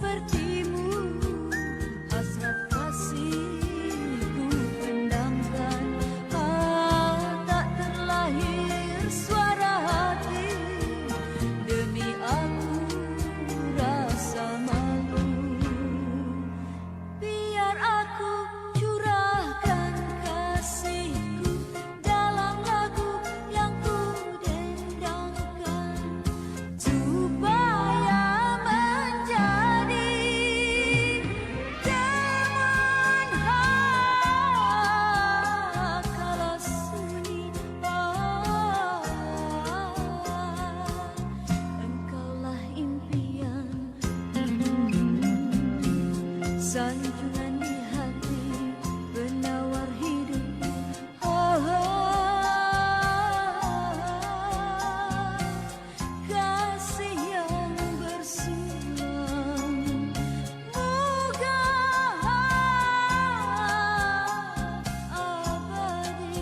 sepertimu, hasrat kasihku pendamkan. Tak terlahir suara hati, demi aku rasa malu. Biar aku curahkan kasihku dalam lagu yang ku dendangkan, supaya menjadi teman kala sunyi. Engkaulah impian, sanjungan di hati, penawar hidup. Kasih yang bersilang, moga abadi.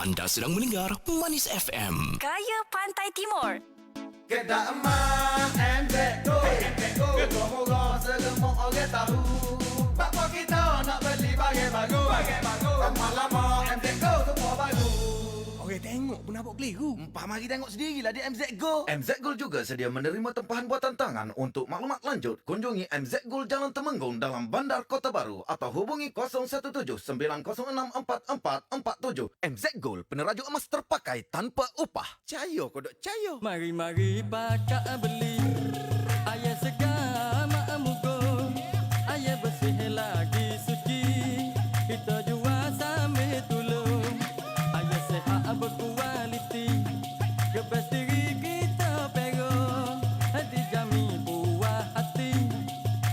Anda sedang mendengar Manis FM. Gaya Pantai Timur. Kedah emas MZ Go, gemuk-gemuk segemuk orang tahu. Bapa kita nak beli bagai baru, lama-lama MZ Go semua baru. Orang tengok pun nampak keliru. Empah mari tengok sendirilah di MZ Go. MZ Gold juga sedia menerima tempahan buatan tangan. Untuk maklumat lanjut, kunjungi MZ Gold Jalan Temenggung dalam Bandar Kota Baru atau hubungi 017-906-4447. MZ Gold, peneraju emas terpakai tanpa upah. Cayo kodok cayo. Mari-mari pakak beli, ayah segar mak mugo, ayah bersih lagi suci, kita jual sambil tolong, ayah sehat berkualiti, kebas diri kita pegang, dijamin buah hati,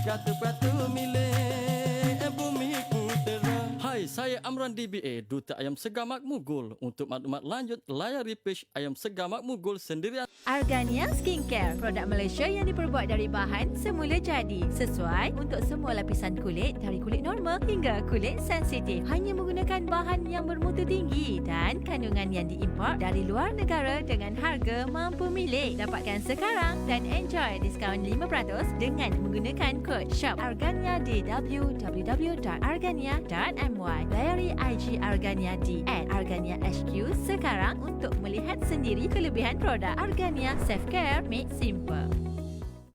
kata-kata milik bumi putera. Hai, saya Amran DBA, Duta Ayam Segar Mak Mugul. Untuk maklumat lanjut, layari page Ayam Segar Mak Mugul sendirian. Argania Skincare, produk Malaysia yang diperbuat dari bahan semula jadi, sesuai untuk semua lapisan kulit, dari kulit normal hingga kulit sensitif. Hanya menggunakan bahan yang bermutu tinggi dan kandungan yang diimport dari luar negara dengan harga mampu milik. Dapatkan sekarang dan enjoy diskaun 5% dengan menggunakan kod SHOP Argania di www.argania.my. Layari IG Argania di @ArganiaHQ sekarang untuk melihat sendiri kelebihan produk Argania Self Care Made Simple.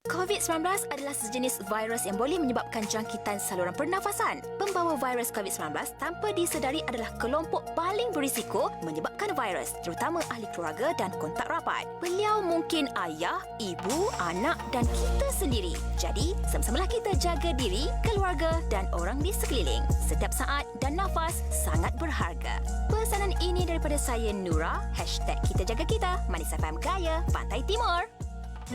COVID-19 adalah sejenis virus yang boleh menyebabkan jangkitan saluran pernafasan. Pembawa virus COVID-19 tanpa disedari adalah kelompok paling berisiko menyebabkan virus, terutama ahli keluarga dan kontak rapat. Beliau mungkin ayah, ibu, anak dan kita sendiri. Jadi, sama-samalah kita jaga diri, keluarga dan orang di sekeliling. Setiap saat dan nafas sangat berharga. Pesanan ini daripada saya Nura, #KitaJagaKita, Manis FM Gaya, Pantai Timur.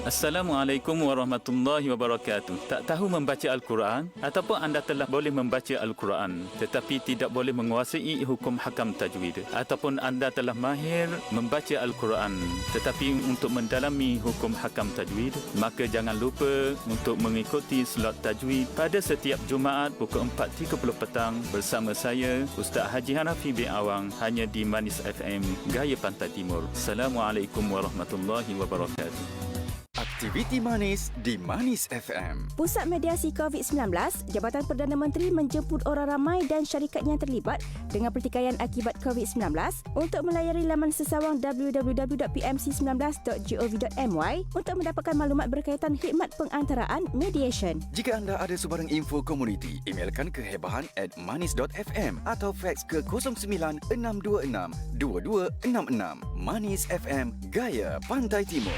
Assalamualaikum warahmatullahi wabarakatuh. Tak tahu membaca Al-Quran ataupun anda telah boleh membaca Al-Quran tetapi tidak boleh menguasai hukum hakam tajwid, ataupun anda telah mahir membaca Al-Quran tetapi untuk mendalami hukum hakam tajwid, maka jangan lupa untuk mengikuti slot tajwid pada setiap Jumaat pukul 4.30 petang bersama saya Ustaz Haji Hanafi bin Awang, hanya di Manis FM Gaya Pantai Timur. Assalamualaikum warahmatullahi wabarakatuh. Aktiviti Manis di Manis FM. Pusat Mediasi COVID-19, Jabatan Perdana Menteri menjemput orang ramai dan syarikat yang terlibat dengan pertikaian akibat COVID-19 untuk melayari laman sesawang www.pmc19.gov.my untuk mendapatkan maklumat berkaitan khidmat pengantaraan mediation. Jika anda ada sebarang info komuniti, emailkan ke hebahan@manis.fm atau fax ke 09-626-2266. Manis FM, Gaya Pantai Timur.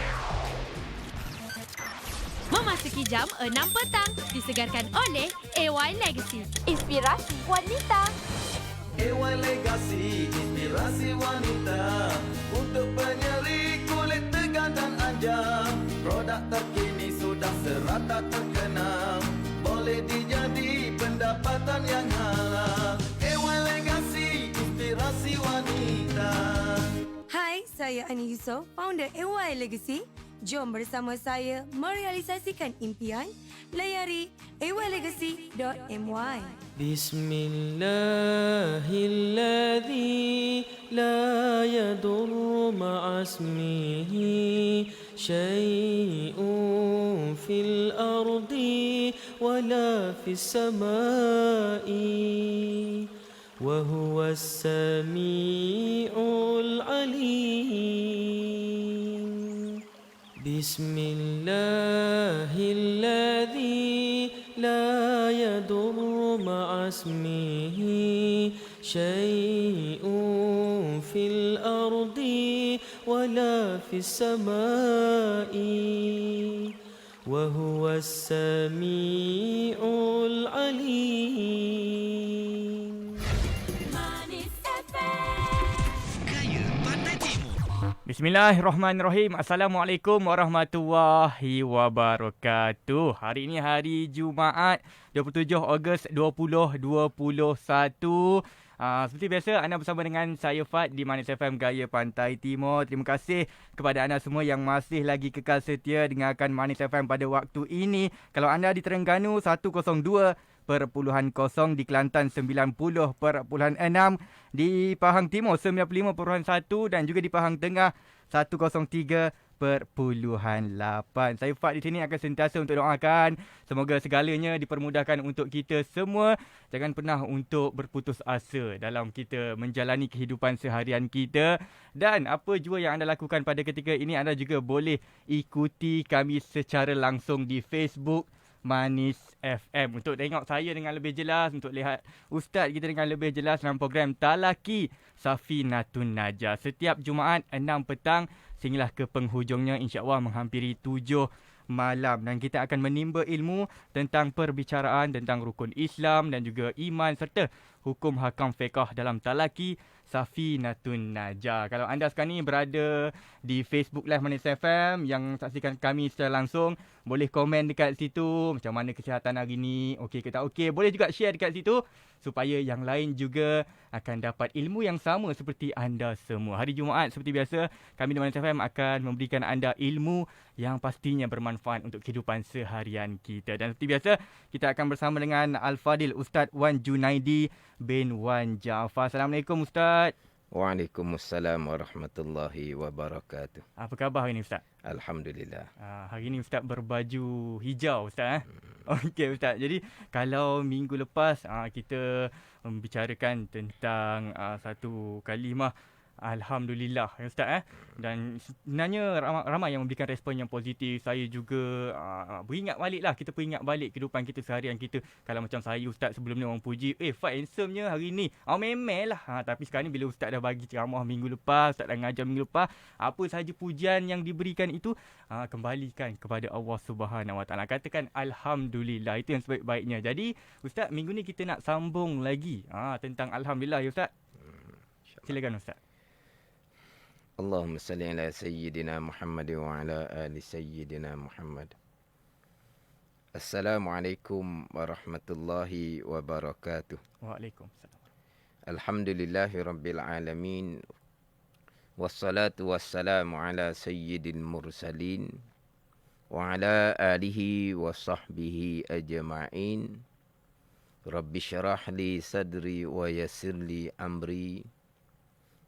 Memasuki jam 6 petang, disegarkan oleh AY Legacy. Inspirasi wanita. AY Legacy, inspirasi wanita untuk penyeri kulit tegang dan anjam. Produk terkini sudah serata terkenal. boleh dijadi pendapatan yang halal. AY Legacy, inspirasi wanita. Hai, saya Ani Yusof, founder AY Legacy. Jom bersama saya merealisasikan impian. Layari aylegacy.my. Bismillahilladzi la yadurru ma'asmihi syai'un fil ardi wala fis samai wa huwas sami'ul alim. Bismillahilladzi la yadurru ma'asmihi syai'un fil ardi wala fis samai wa huwas sami'ul alim. Bismillahirrahmanirrahim. Assalamualaikum warahmatullahi wabarakatuh. Hari ini hari Jumaat 27 Ogos 2021. Seperti biasa, anda bersama dengan saya Fad di Manis FM Gaya Pantai Timur. Terima kasih kepada anda semua yang masih lagi kekal setia dengarkan Manis FM pada waktu ini. Kalau anda di Terengganu 102.0, di Kelantan 90.6, di Pahang Timur 95.1 dan juga di Pahang Tengah 103.8. Saya Fad di sini akan sentiasa untuk doakan semoga segalanya dipermudahkan untuk kita semua. Jangan pernah untuk berputus asa dalam kita menjalani kehidupan seharian kita. Dan apa jua yang anda lakukan pada ketika ini, anda juga boleh ikuti kami secara langsung di Facebook Manis FM untuk tengok saya dengan lebih jelas, untuk lihat ustaz kita dengan lebih jelas dalam program Talaki Safinatun Najah setiap Jumaat 6 petang sehinggalah ke penghujungnya, insya-Allah menghampiri 7 malam, dan kita akan menimba ilmu tentang perbicaraan tentang rukun Islam dan juga iman serta hukum hakam fiqh dalam Talaki Safinatun Najah. Kalau anda sekarang ni berada di Facebook Live Manis FM yang saksikan kami secara langsung, boleh komen dekat situ macam mana kesihatan hari ni, okey ke tak okey. Boleh juga share dekat situ supaya yang lain juga akan dapat ilmu yang sama seperti anda semua. Hari Jumaat seperti biasa, kami di Manis FM akan memberikan anda ilmu yang pastinya bermanfaat untuk kehidupan seharian kita. Dan seperti biasa, kita akan bersama dengan Al-Fadil Ustaz Wan Junaidi bin Wan Jaafar. Assalamualaikum Ustaz. Waalaikumsalam warahmatullahi wabarakatuh. Apa khabar hari ini Ustaz? Alhamdulillah. Hari ini Ustaz berbaju hijau Ustaz. Okey Ustaz. Jadi kalau minggu lepas kita membicarakan tentang satu kalimah Alhamdulillah Ustaz. Dan sebenarnya ramai yang memberikan respon yang positif. Saya juga beringat balik lah. Kita peringat balik kehidupan kita seharian kita. Kalau macam saya Ustaz sebelum ni orang puji, Fat handsome-nya hari ni. Memel lah. Tapi sekarang ni bila Ustaz dah bagi ceramah minggu lepas, Ustaz dah ngajar minggu lepas, apa sahaja pujian yang diberikan itu kembalikan kepada Allah Subhanahu Wa Taala. Katakan Alhamdulillah. Itu yang sebaik-baiknya. Jadi Ustaz, minggu ni kita nak sambung lagi tentang Alhamdulillah ya Ustaz. Silakan Ustaz. Allahumma salli ala Sayyidina Muhammad wa ala ali Sayyidina Muhammad. Assalamualaikum warahmatullahi wabarakatuh. Waalaikumsalam. Alhamdulillahi rabbil alamin. Wassalatu wassalamu ala sayyidil mursalin wa ala alihi wa sahbihi ajma'in. Rabbi syrah li sadri wa yassir li amri.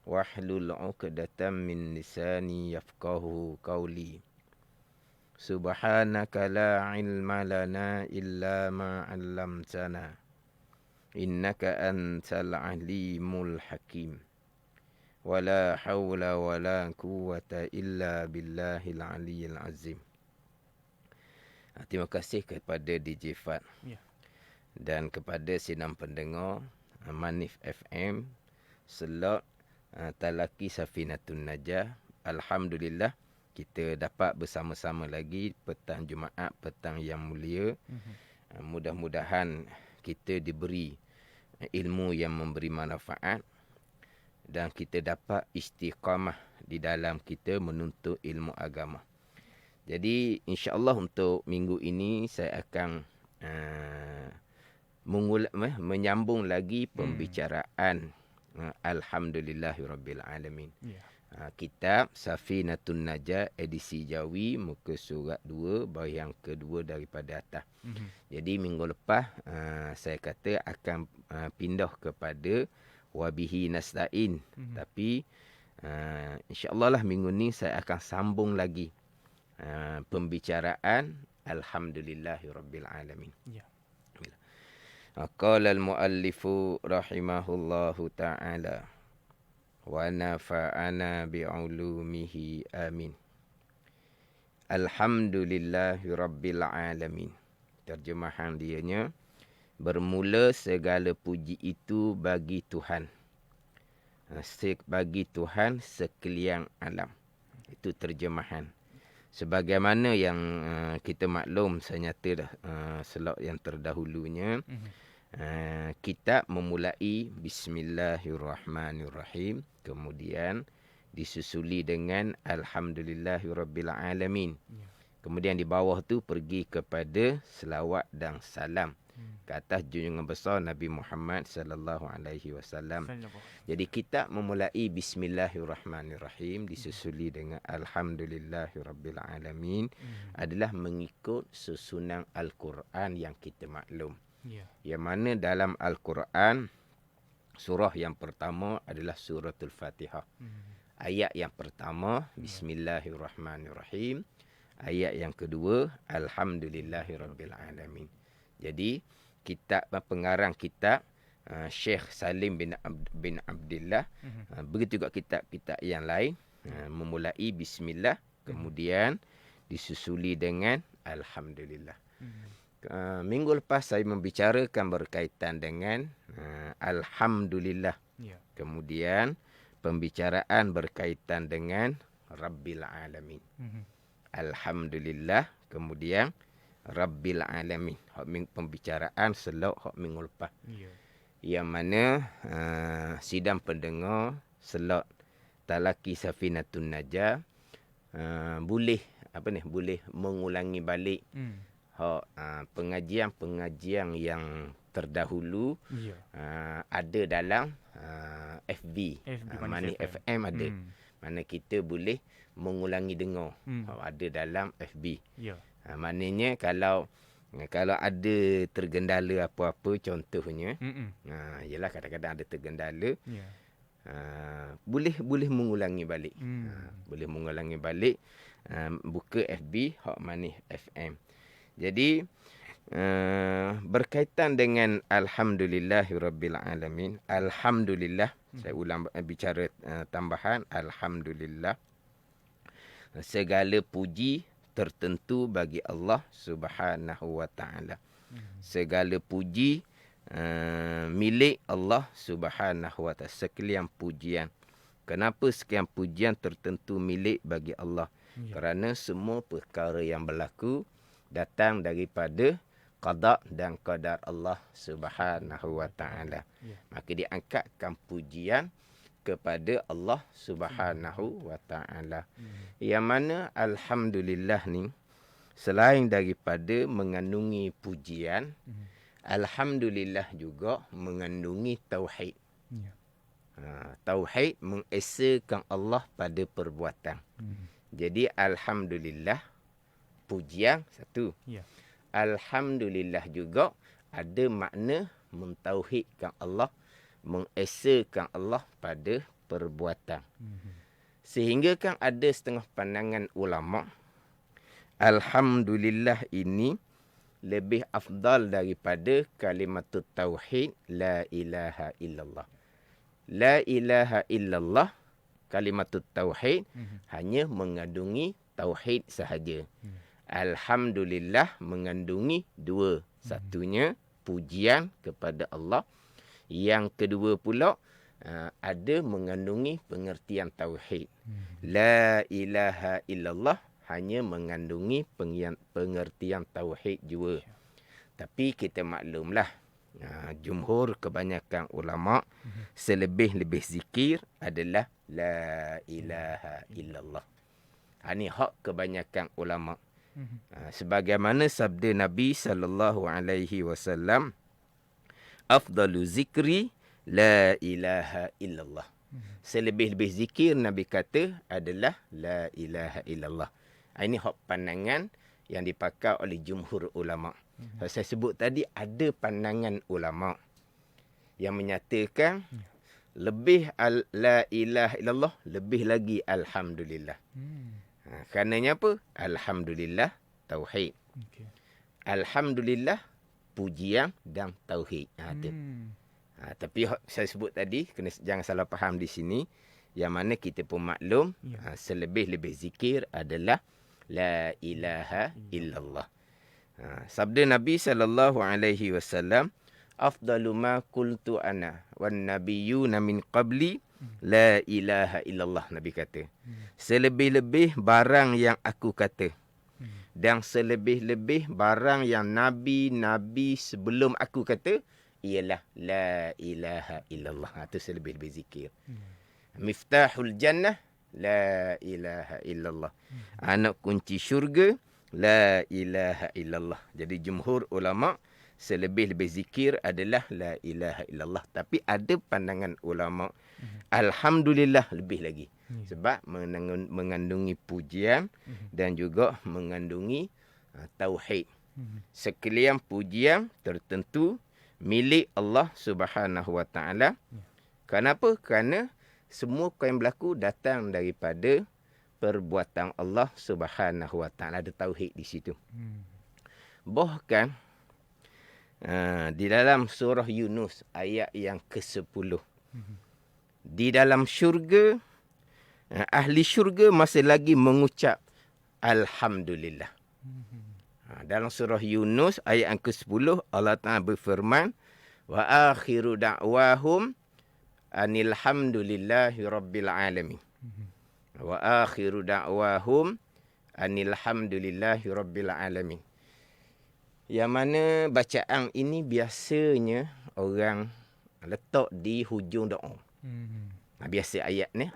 Wahlul 'uqdatam min lisani yafqahu qawli. Subhanaka la ilma lana illa ma 'allamtana. Innaka antal alimul hakim. Wala hawla wala quwwata illa billahil aliyyil azim. Terima kasih kepada DJ Fat. Dan kepada senam pendengar Manis FM slot Talaki Safinatun Najah. Alhamdulillah kita dapat bersama-sama lagi petang Jumaat, petang yang mulia. Mudah-mudahan kita diberi ilmu yang memberi manfaat dan kita dapat istiqamah di dalam kita menuntut ilmu agama. Jadi insya-Allah untuk minggu ini saya akan menyambung lagi pembicaraan Alhamdulillahirabbil alamin. Kitab Safinatun Najah edisi Jawi muka surat 2 bahagian kedua daripada atas. Jadi minggu lepas saya kata akan pindah kepada Wabihi Nasta'in. Tapi insya-Allah lah minggu ni saya akan sambung lagi pembicaraan Alhamdulillahirabbil alamin. Qala al-muallifu rahimahullahu ta'ala wa nafa'ana bi'ulumihi amin. Alhamdulillahirabbil alamin. Terjemahan dianya, bermula segala puji itu bagi Tuhan. Bagi Tuhan sekalian alam. Itu terjemahan. Sebagaimana yang kita maklum senyata dah slot yang terdahulunya, kita memulai Bismillahirrahmanirrahim, kemudian disusuli dengan Alhamdulillahirabbil alamin. Kemudian di bawah tu pergi kepada selawat dan salam ke atas junjungan besar Nabi Muhammad sallallahu alaihi wasallam. Jadi kita memulai Bismillahirrahmanirrahim disusuli dengan Alhamdulillahirabbil alamin adalah mengikut susunan Al-Quran yang kita maklum. Yang mana dalam Al-Quran surah yang pertama adalah suratul Fatihah. Ayat yang pertama Bismillahirrahmanirrahim. Ayat yang kedua Alhamdulillahirabbil alamin. Jadi kitab pengarang kitab Syekh Salim bin Abdullah, begitu juga kitab-kitab yang lain memulai bismillah kemudian disusuli dengan alhamdulillah. Minggu lepas saya membicarakan berkaitan dengan alhamdulillah. Kemudian pembicaraan berkaitan dengan Rabbil alamin. Alhamdulillah kemudian Rabbil alamin. Pembicaraan selok hak minggu lepas. Yang mana sidang pendengar selok Talaki Safinatun Najah boleh boleh mengulangi balik pengajian-pengajian yang terdahulu ada dalam FB Manis FM ada. Mana kita boleh mengulangi dengar. Ada dalam FB. Maknanya kalau ada tergendala apa-apa contohnya, ialah kadang-kadang ada tergendala, boleh mengulangi balik. Boleh mengulangi balik, buka FB Hak Manis FM. Jadi berkaitan dengan Alhamdulillahirabbil alamin. Alhamdulillah, saya ulang bicara tambahan, alhamdulillah. Segala puji tertentu bagi Allah Subhanahu wa taala. Segala puji milik Allah Subhanahu wa taala, sekalian pujian. Kenapa sekian pujian tertentu milik bagi Allah? Kerana semua perkara yang berlaku datang daripada qada dan qadar Allah Subhanahu wa taala. Maka diangkatkan pujian kepada Allah Subhanahu wa taala. Yang mana alhamdulillah ni selain daripada mengandungi pujian, alhamdulillah juga mengandungi tauhid. Tauhid mengesakan Allah pada perbuatan. Jadi alhamdulillah pujian satu. Alhamdulillah juga ada makna mentauhidkan Allah, mengesakan Allah pada perbuatan. Sehingga kan ada setengah pandangan ulama, alhamdulillah ini lebih afdal daripada kalimat tauhid la ilaha illallah. La ilaha illallah, kalimat tauhid hanya mengandungi tauhid sahaja. Alhamdulillah mengandungi dua. Satunya pujian kepada Allah. Yang kedua pula ada mengandungi pengertian tauhid. La ilaha illallah hanya mengandungi pengertian tauhid jua. Tapi kita maklumlah, jumhur kebanyakan ulama selebih-lebih zikir adalah la ilaha illallah. Ini hak kebanyakan ulama. Sebagaimana sabda Nabi sallallahu alaihi wasallam, afdalu zikri la ilaha illallah. Selebih-lebih zikir Nabi kata adalah la ilaha illallah. Ini hak pandangan yang dipakai oleh jumhur ulama. Saya sebut tadi ada pandangan ulama yang menyatakan lebih la ilaha illallah, lebih lagi alhamdulillah. Karenanya apa? Alhamdulillah tauhid. Okay. Alhamdulillah pujian dan tauhid. Tapi saya sebut tadi, jangan salah faham di sini, yang mana kita pun maklum, selebih-lebih zikir adalah la ilaha illallah. Sabda Nabi sallallahu alaihi wasallam, afdalu ma qultu ana wan nabiyyuna min qabli la ilaha illallah. Nabi kata, selebih-lebih barang yang aku kata dan selebih-lebih barang yang nabi-nabi sebelum aku kata ialah la ilaha illallah. Itu selebih-lebih zikir. Miftahul jannah la ilaha illallah. Anak kunci syurga la ilaha illallah. Jadi jumhur ulama selebih-lebih zikir adalah la ilaha illallah. Tapi ada pandangan ulama alhamdulillah lebih lagi. Sebab mengandungi pujian dan juga mengandungi tauhid. Sekalian pujian tertentu milik Allah Subhanahu Wa Taala. Kenapa? Kerana semua yang berlaku datang daripada perbuatan Allah Subhanahu Wa Taala. Ada tauhid di situ. Bahkan di dalam surah Yunus ayat yang ke-10. Di dalam syurga, ahli syurga masih lagi mengucap alhamdulillah. Dalam surah Yunus ayat yang ke-10 Allah Ta'ala berfirman, wa akhiru da'wahum anilhamdulillahi rabbil alamin. Wa akhiru da'wahum anilhamdulillahi rabbil alamin. Yang mana bacaan ini biasanya orang letak di hujung doa. Biasa ayat ni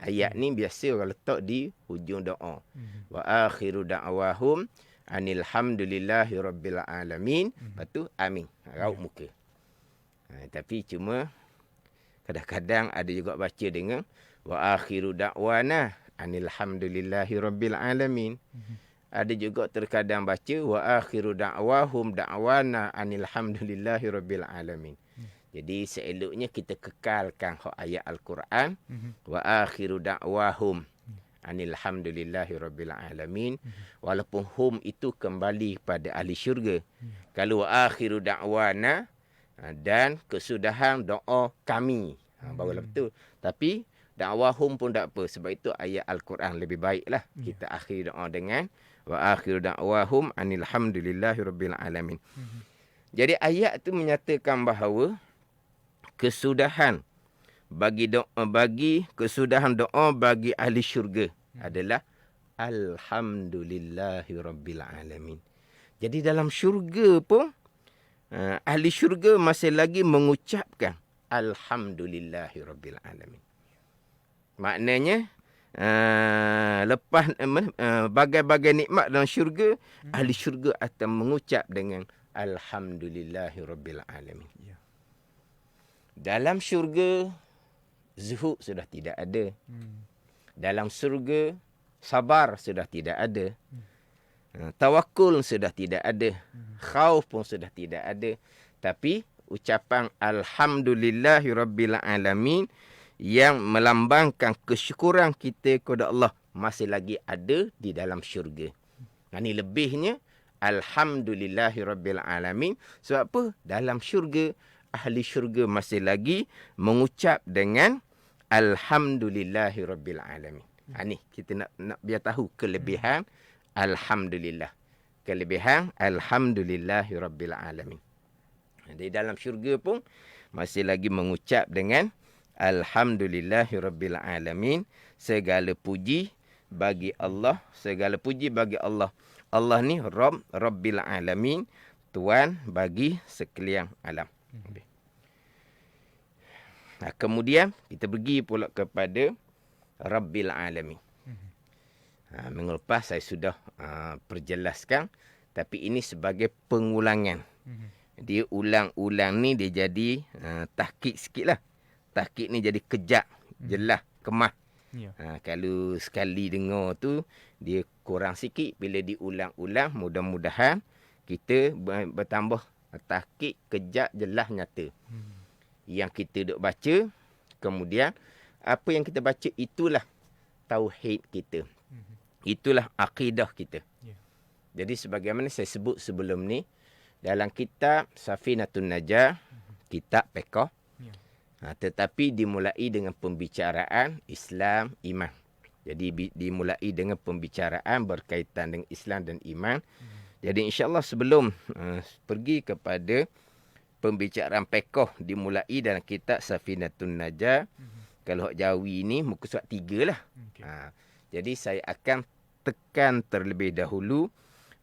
biasa orang letak di hujung doa. Wa akhiru da'wahum anilhamdulillahi rabbil alamin. Lepas tu amin. Raut muka. Tapi cuma kadang-kadang ada juga baca dengan wa akhiru da'wana anilhamdulillahi rabbil alamin. Ada juga terkadang baca wa akhiru da'wahum da'wana anilhamdulillahi rabbil alamin. Jadi seeloknya kita kekalkan ayat Al-Quran wa akhiru da'wahum anilhamdulillahi rabbil alamin. Walaupun hum itu kembali pada ahli syurga. Kalau wa akhiru da'wana dan kesudahan doa kami, barulah betul. Tapi da'wahum pun tak apa. Sebab itu ayat Al-Quran lebih baiklah kita akhiri doa dengan wa akhiru da'wahum anilhamdulillahi rabbil alamin. Jadi ayat itu menyatakan bahawa kesudahan bagi kesudahan doa bagi ahli syurga adalah alhamdulillahi rabbil alamin. Jadi dalam syurga pun ahli syurga masih lagi mengucapkan alhamdulillahi rabbil alamin. Maknanya lepas bagai-bagai nikmat dalam syurga, ahli syurga akan mengucap dengan alhamdulillahi rabbil alamin. Dalam syurga zuhud sudah tidak ada. Dalam syurga sabar sudah tidak ada. Tawakul sudah tidak ada. Khauf pun sudah tidak ada. Tapi ucapan alhamdulillahi rabbil alamin yang melambangkan kesyukuran kita kepada Allah masih lagi ada di dalam syurga. Ini lebihnya alhamdulillahi rabbil alamin. Sebab apa? Dalam syurga ahli syurga masih lagi mengucap dengan alhamdulillahi rabbil alamin. Ni kita nak biar tahu kelebihan alhamdulillah. Kelebihan alhamdulillahi rabbil alamin. Di dalam syurga pun masih lagi mengucap dengan alhamdulillahi rabbil alamin. Segala puji bagi Allah, segala puji bagi Allah. Allah ni Rabb, Rabbil alamin, Tuan bagi sekalian alam. Kemudian kita pergi pula kepada Rabbil alamin. Minggu lepas saya sudah perjelaskan, tapi ini sebagai pengulangan. Dia ulang-ulang ni dia jadi tahqiq sikit lah. Tahqiq ni jadi kejap, jelas, kemah. Ya. Kalau sekali dengar tu, dia kurang sikit. Bila diulang-ulang, mudah-mudahan kita bertambah tahqiq, kejap, jelas, nyata. Yang kita duk baca, kemudian apa yang kita baca itulah tauhid kita. Itulah akidah kita. Jadi sebagaimana saya sebut sebelum ni, dalam kitab Safinatun Najah, kitab Pekoh, tetapi dimulai dengan pembicaraan Islam, iman. Jadi dimulai dengan pembicaraan berkaitan dengan Islam dan iman. Jadi insya-Allah sebelum pergi kepada pembicaraan Pekoh, dimulai dalam kitab Safinatun Najah. Kalau Jawi ni muka surat 3 lah. Jadi saya akan tekan terlebih dahulu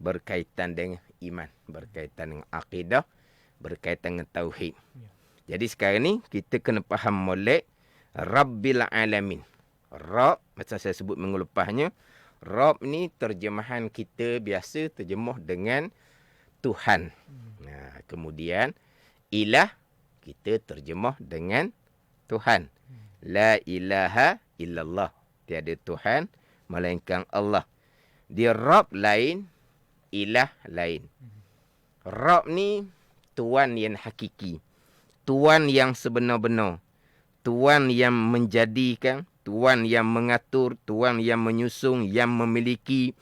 berkaitan dengan iman, berkaitan dengan akidah, berkaitan dengan tauhid. Jadi sekarang ni kita kena faham molek Rabbil Alamin. Rabb, macam saya sebut minggu lepasnya, Rabb ni terjemahan kita biasa terjemuh dengan Tuhan. Kemudian ilah kita terjemuh dengan Tuhan. La ilaha illallah. Tiada Tuhan melainkan Allah. Dia Rabb lain, ilah lain. Rabb ni Tuan yang hakiki. Tuan yang sebenar-benar. Tuan yang menjadikan, Tuan yang mengatur, Tuan yang menyusung, yang memiliki,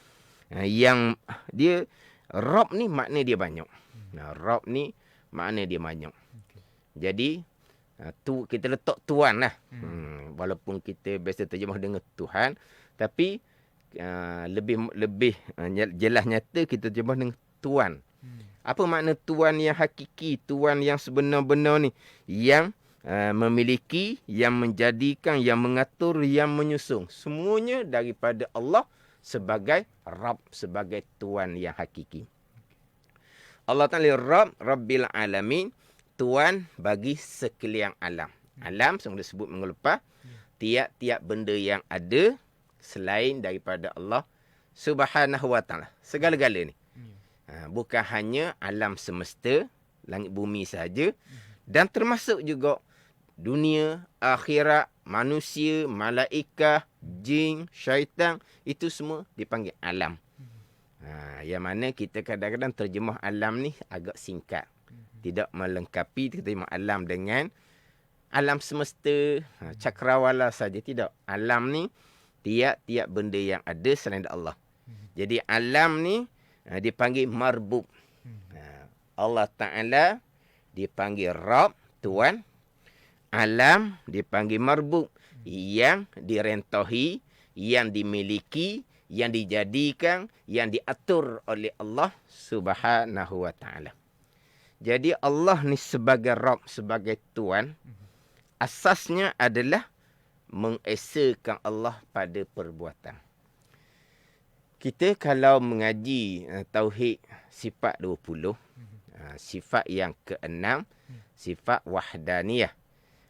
yang dia Rabb ni makna dia banyak. Rabb ni makna dia banyak. Jadi kita letak Tuan lah. Walaupun kita biasa terjemah dengan Tuhan, tapi lebih jelas nyata kita terjemah dengan Tuan. Apa makna Tuan yang hakiki, Tuan yang sebenar-benar ni, yang memiliki, yang menjadikan, yang mengatur, yang menyusung. Semuanya daripada Allah sebagai Rabb, sebagai Tuan yang hakiki. Allah Ta'ala Rabb, Rabbil Alamin, Tuan bagi sekalian alam. Alam, seperti disebut minggu lepas, tiap-tiap benda yang ada selain daripada Allah Subhanahu Wa Ta'ala. Segala-gala ni. Bukan hanya alam semesta, langit bumi sahaja, dan termasuk juga dunia, akhirat, manusia, malaikat, jin, syaitan, itu semua dipanggil alam. Yang mana kita kadang-kadang terjemah alam ni agak singkat. Tidak melengkapi, kita terjemah alam dengan alam semesta, cakrawala saja. Tidak. Alam ni tiap-tiap benda yang ada selain Allah. Jadi alam ni dipanggil marbub. Allah Ta'ala dipanggil Rabb, Tuan. Alam dipanggil marbub, yang direntahi, yang dimiliki, yang dijadikan, yang diatur oleh Allah Subhanahu Wa Ta'ala. Jadi Allah ni sebagai Rabb, sebagai Tuan, asasnya adalah mengesakan Allah pada perbuatan. Kita kalau mengaji Tauhid sifat 20, sifat yang ke-6, sifat wahdaniyah.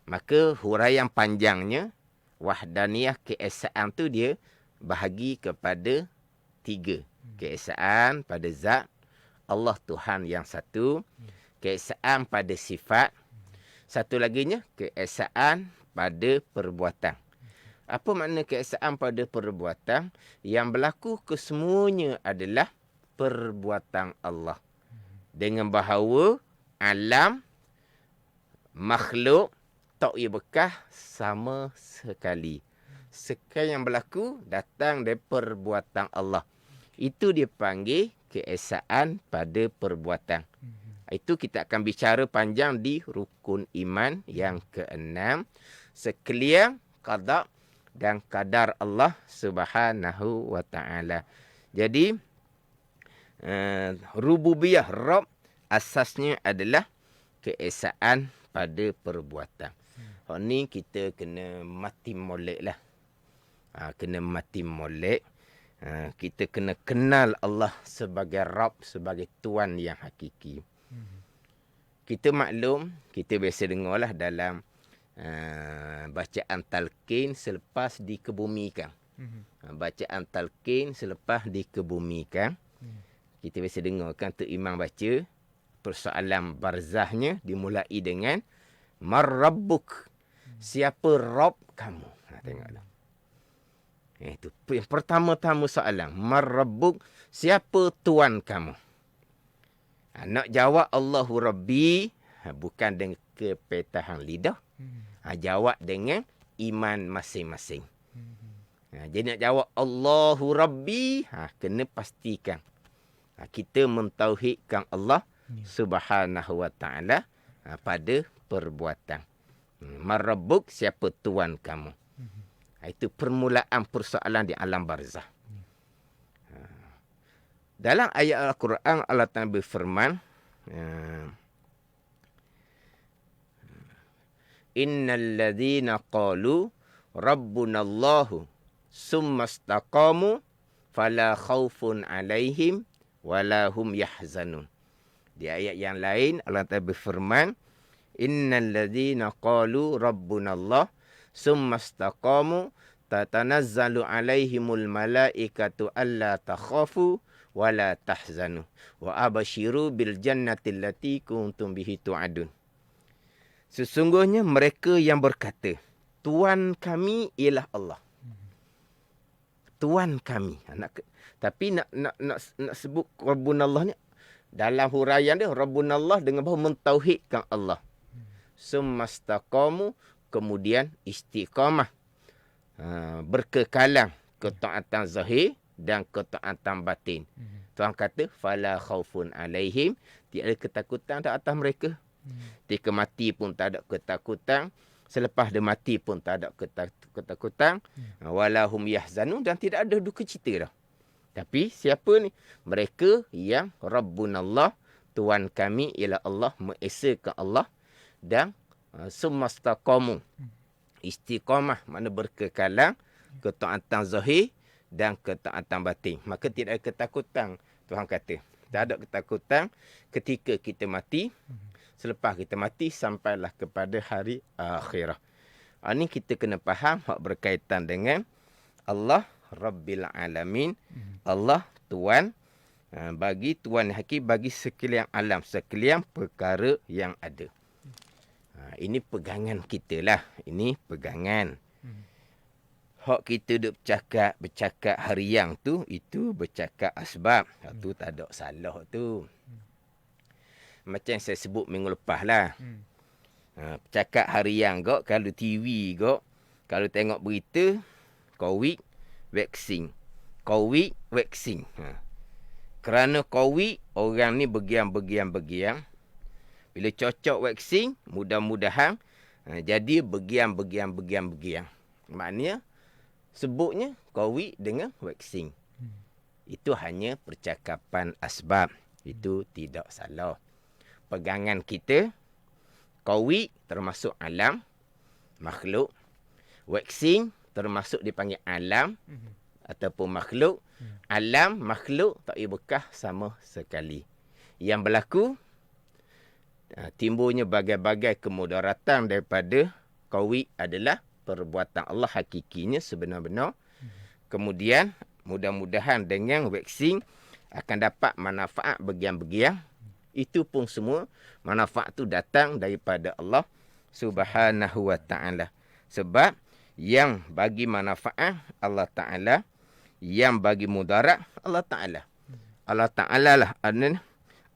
Maka huraian panjangnya, wahdaniyah, keesaan tu dia bahagi kepada 3. Keesaan pada zat, Allah Tuhan yang satu. Keesaan pada sifat. Satu laginya, keesaan pada perbuatan. Apa makna keesaan pada perbuatan? Yang berlaku kesemuanya adalah perbuatan Allah. Dengan bahawa alam, makhluk, tak ia bekas sama sekali. Sekali yang berlaku datang dari perbuatan Allah. Itu dipanggil keesaan pada perbuatan. Itu kita akan bicara panjang di rukun iman yang ke-6. Sekalian qada dan qadar Allah Subhanahu Wa Ta'ala. Jadi rububiyah Rabb asasnya adalah keesaan pada perbuatan. Ni kita kena mati molek lah. Kena mati molek. Kita kena kenal Allah sebagai Rabb, sebagai Tuan yang hakiki. Kita maklum, kita biasa dengarlah dalam bacaan talqin selepas dikebumikan. Bacaan talqin selepas dikebumikan. Kita biasa dengar kan Tok Imam baca. Persoalan barzahnya dimulai dengan Marrabbuk. Siapa Rabb kamu? Tengoklah. Itu yang pertama-tama soalan. Marrabbuk. Siapa Tuan kamu? Nak jawab Allahu Rabbi. Bukan dengan kepetahan lidah. Jawab dengan iman masing-masing. Jadi nak jawab Allahu Rabbi. Kena pastikan. Kita mentauhidkan Allah Subhanahu wa ta'ala pada perbuatan. Marrabbuk, siapa Tuan kamu? Itu permulaan persoalan di alam barzah. Dalam ayat Al-Quran Allah Ta'ala berfirman, Innal ladzina qalu Rabbunallahu summa istaqamu fala khaufun alaihim wala hum yahzanun. Di ayat yang lain Allah Ta'ala berfirman, Innal ladzina qalu Rabbunallah summa istaqamu tatanazzalu alaihimul malaikatu alla takhafu wala tahzanu wa abashiru bil jannati allati kuntum bihi tu'adun. Sesungguhnya mereka yang berkata, Tuhan kami ialah Allah. Tuhan kami. Tapi nak sebut Rabbunallah ni dalam huraian dia Rabbunallah dengan bahawa mentauhidkan Allah. Summastaqamu, kemudian istiqamah. Berkekalan ketaatan zahir dan ketaatan batin. Tuhan kata fala khaufun alaihim, tiada ketakutan atas mereka. Ketika mati pun tak ada ketakutan, selepas dia mati pun tak ada ketakutan. Walahum yahzanun, dan tidak ada duka cita dah. Tapi siapa ni? Mereka yang Rabbunallah, Tuhan kami ialah Allah, mengesakan Allah, dan summastaqamu, istiqamah, mana berkekalan ketaatan zahir dan ketaatan batin. Maka tidak ada ketakutan, Tuhan kata. Tak ada ketakutan ketika kita mati. Selepas kita mati, sampailah kepada hari akhirah. Ini kita kena faham hak berkaitan dengan Allah Rabbil Alamin. Allah Tuan, bagi Tuan Hakim, bagi sekalian alam, sekalian perkara yang ada. Ini pegangan kita lah. Ini pegangan. Hak kita duk bercakap harian tu, itu bercakap asbab. Tu tak ada salah tu. Macam saya sebut minggu lepas lah. Cakap harian kok, kalau TV kok, kalau tengok berita, COVID, vaksin. COVID, vaksin. Kerana COVID, orang ni bergiam. Bila cocok vaksin, mudah-mudahan jadi bergiam. Maknanya, sebutnya COVID dengan vaksin. Itu hanya percakapan asbab. Itu tidak salah. Pegangan kita, COVID termasuk alam, makhluk. Vaksin termasuk dipanggil alam ataupun makhluk. Alam, makhluk tak boleh bekah sama sekali. Yang berlaku, timbulnya bagai-bagai kemudaratan daripada COVID adalah perbuatan Allah hakikinya sebenar-benar. Kemudian, mudah-mudahan dengan vaksin akan dapat manfaat bergiam-bergiam. Itu pun semua manfaat tu datang daripada Allah Subhanahu wa ta'ala. Sebab yang bagi manfaat Allah Ta'ala, yang bagi mudarat Allah Ta'ala. Allah Ta'ala lah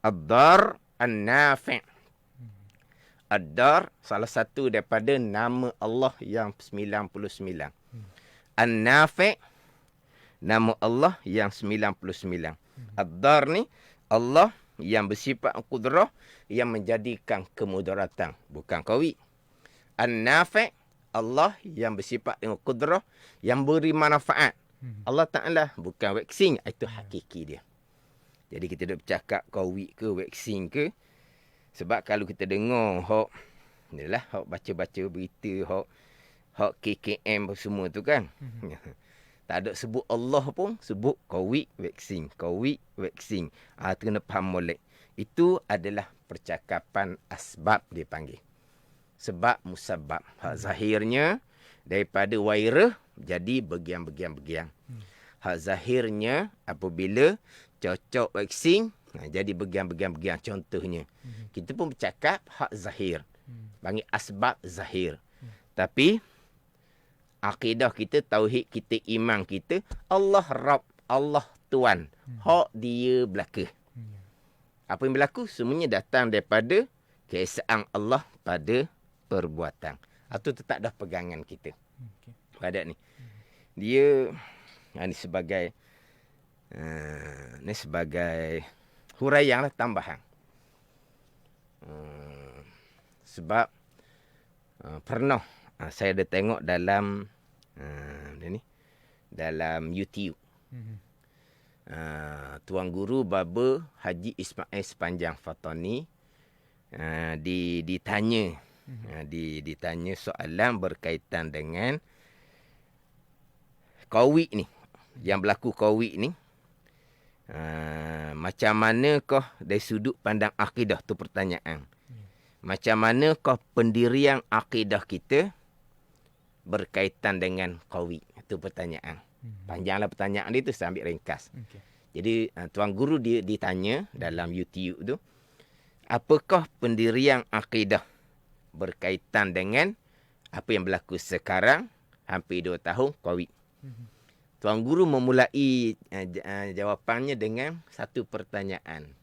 ad-dar an-nafi'. Ad-dar salah satu daripada nama Allah yang 99. An-nafi' nama Allah yang 99. Ad-dar ni Allah yang bersifat qudrah, yang menjadikan kemudaratan, bukan COVID. An-nafi' Allah yang bersifat dengan qudrah, yang beri manfaat. Allah Ta'ala, bukan vaksin. Itu hakiki dia. Jadi kita dah bercakap COVID ke vaksin ke, sebab kalau kita dengar hak inilah, hak baca-baca berita, hak KKM semua tu kan. Tak ada sebut Allah pun, sebut COVID vaksin. COVID vaksin. Itu kena faham molek. Itu adalah percakapan asbab dia panggil. Sebab musabab. Hak zahirnya daripada virus, jadi bergiam-bergiam. Hak zahirnya apabila cocok vaksin, jadi bergiam-bergiam. Contohnya, kita pun bercakap hak zahir. Panggil asbab zahir. Tapi akidah kita, tauhid kita, iman kita, Allah Rabb, Allah Tuan. Hak dia berlaku. Apa yang berlaku? Semuanya datang daripada keesaan Allah pada perbuatan. Itu tetap dah pegangan kita. Pada ni. Dia ini sebagai huraian lah, tambahan. Sebab pernah saya ada tengok dalam dalam YouTube. Tuan Guru Baba Haji Ismail Sepanjang Fatani ditanya soalan berkaitan dengan COVID ni. Yang berlaku COVID ni, macam manakah dari sudut pandang akidah, tu pertanyaan. Macam manakah pendirian akidah kita berkaitan dengan COVID? Itu pertanyaan. Panjanglah pertanyaan dia tu, saya ambil ringkas. Jadi Tuan Guru dia ditanya dalam YouTube tu, apakah pendirian akidah berkaitan dengan apa yang berlaku sekarang hampir 2 tahun COVID? Tuan Guru memulai jawapannya dengan satu pertanyaan.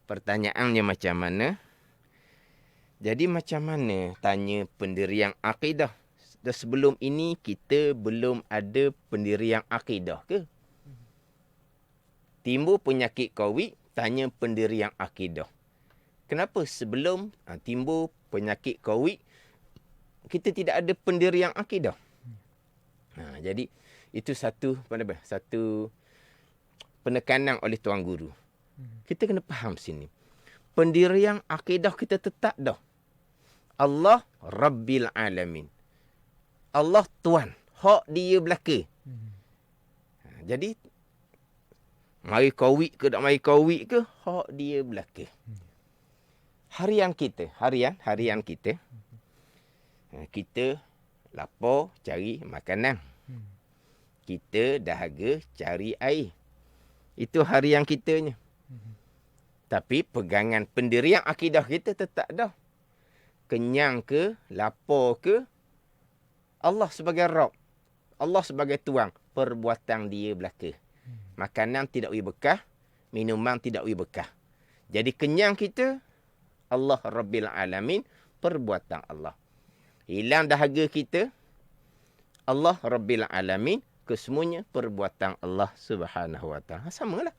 Pertanyaannya macam mana? Jadi macam mana tanya pendirian akidah? Dan sebelum ini kita belum ada pendirian akidah ke? Timbul penyakit COVID, tanya pendirian akidah. Kenapa sebelum timbul penyakit COVID, kita tidak ada pendirian akidah? Jadi itu satu penekanan oleh Tuan Guru. Kita kena faham sini. Pendirian akidah kita tetap dah. Allah Rabbil Alamin. Allah Tuan. Hak dia belaka. Jadi, mari COVID ke tak mari COVID ke, hak dia belaka. Harian kita, kita lapar cari makanan. Kita dahaga cari air. Itu harian kitanya. Tapi pegangan pendirian akidah kita tetap dah. Kenyang ke, lapar ke, Allah sebagai Rabb, Allah sebagai Tuan, perbuatan dia belaka. Makanan tidak boleh bekah, minuman tidak boleh bekah. Jadi kenyang kita, Allah Rabbil Alamin, perbuatan Allah. Hilang dahaga kita, Allah Rabbil Alamin, kesemuanya perbuatan Allah Subhanahu Wa Taala. Samalah.